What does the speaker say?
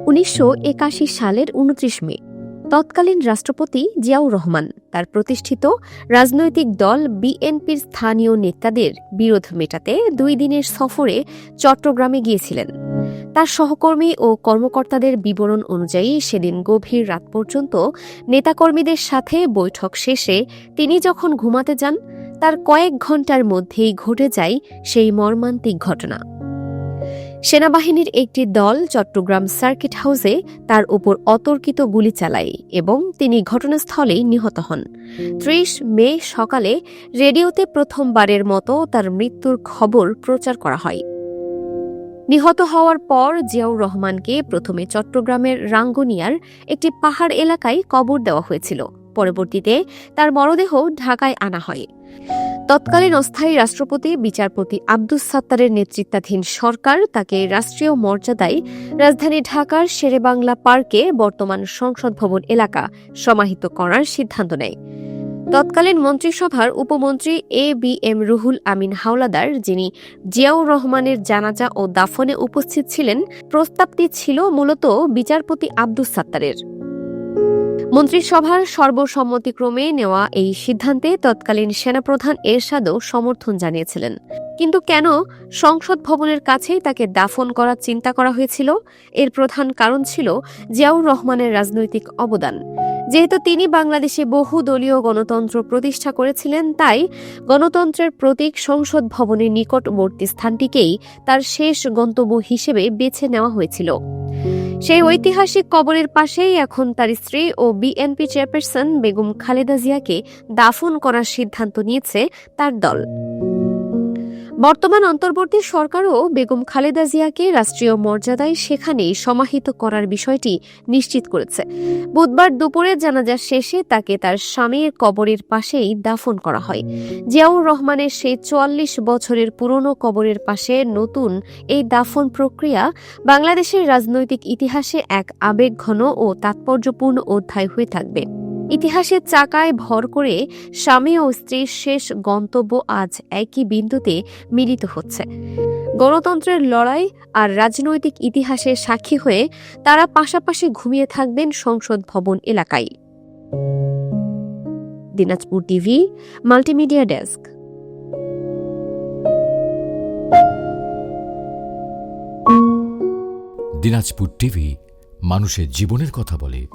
১৯৮১ সালের ২৯ মে তৎকালীন রাষ্ট্রপতি জিয়াউর রহমান তার প্রতিষ্ঠিত রাজনৈতিক দল বিএনপির স্থানীয় নেতাদের বিরোধ মেটাতে ২ দিনের সফরে চট্টগ্রামে গিয়েছিলেন। তার সহকর্মী ও কর্মকর্তাদের বিবরণ অনুযায়ী সেদিন গভীর রাত পর্যন্ত নেতাকর্মীদের সাথে বৈঠক শেষে তিনি যখন ঘুমাতে যান, তার কয়েক ঘণ্টার মধ্যেই ঘটে যায় সেই মর্মান্তিক ঘটনা। সেনাবাহিনীর একটি দল চট্টগ্রাম সার্কিট হাউসে তার উপর অতর্কিত গুলি চালায় এবং তিনি ঘটনাস্থলেই নিহত হন। ৩০ মে সকালে রেডিওতে প্রথমবারের মতো তার মৃত্যুর খবর প্রচার করা হয়। নিহত হওয়ার পর জিয়াউর রহমানকে প্রথমে চট্টগ্রামের রাঙ্গুনিয়ার একটি পাহাড় এলাকায় কবর দেওয়া হয়েছিল। পরবর্তীতে তার মরদেহ ঢাকায় আনা হয়। তৎকালীন অস্থায়ী রাষ্ট্রপতি বিচারপতি আব্দুস সাত্তারের নেতৃত্বাধীন সরকার তাকে রাষ্ট্রীয় মর্যাদায় রাজধানী ঢাকার শেরেবাংলা পার্কে বর্তমান সংসদ ভবন এলাকা সমাহিত করার সিদ্ধান্ত নেয়। তৎকালীন মন্ত্রিসভার উপমন্ত্রী এ.বি.এম. রুহুল আমিন হাওলাদার, যিনি জিয়াউর রহমানের জানাজা ও দাফনে উপস্থিত ছিলেন, প্রস্তাবটি ছিল মূলত বিচারপতি আব্দুস সাত্তারের। মন্ত্রিসভার সর্বসম্মতিক্রমে নেওয়া এই সিদ্ধান্তে তৎকালীন সেনাপ্রধান এরশাদও সমর্থন জানিয়েছিলেন। কিন্তু কেন সংসদ ভবনের কাছেই তাকে দাফন করার চিন্তা করা হয়েছিল? এর প্রধান কারণ ছিল জিয়াউর রহমানের রাজনৈতিক অবদান। যেহেতু তিনি বাংলাদেশে বহুদলীয় গণতন্ত্র প্রতিষ্ঠা করেছিলেন, তাই গণতন্ত্রের প্রতীক সংসদ ভবনের নিকটবর্তী স্থানটিকেই তার শেষ গন্তব্য হিসেবে বেছে নেওয়া হয়েছিল। সেই ঐতিহাসিক কবরের পাশেই এখন তার স্ত্রী ও বিএনপি চেয়ারপারসন বেগম খালেদা জিয়াকে দাফন করার সিদ্ধান্ত নিয়েছে তার দল। বর্তমান অন্তর্বর্তী সরকারও বেগম খালেদা জিয়াকে রাষ্ট্রীয় মর্যাদায় সেখানেই সমাহিত করার বিষয়টি নিশ্চিত করেছে। বুধবার দুপুরে জানাজা শেষে তাকে তার স্বামীর কবরের পাশেই দাফন করা হয়। জিয়াউর রহমানের সেই ৪৪ বছরের পুরনো কবরের পাশে নতুন এই দাফন প্রক্রিয়া বাংলাদেশের রাজনৈতিক ইতিহাসে এক আবেগঘন ও তাৎপর্যপূর্ণ অধ্যায় হয়ে থাকবে। ইতিহাসের চাকায় ভর করে স্বামী ও স্ত্রীর শেষ গন্তব্য আজ একই বিন্দুতে মিলিত হচ্ছে। গণতন্ত্রের লড়াই আর রাজনৈতিক ইতিহাসের সাক্ষী হয়ে তারা পাশাপাশি ঘুমিয়ে থাকবেন সংসদ ভবন এলাকায়। Dinajpur TV, multimedia desk. Dinajpur TV, মানুষের জীবনের কথা বলে।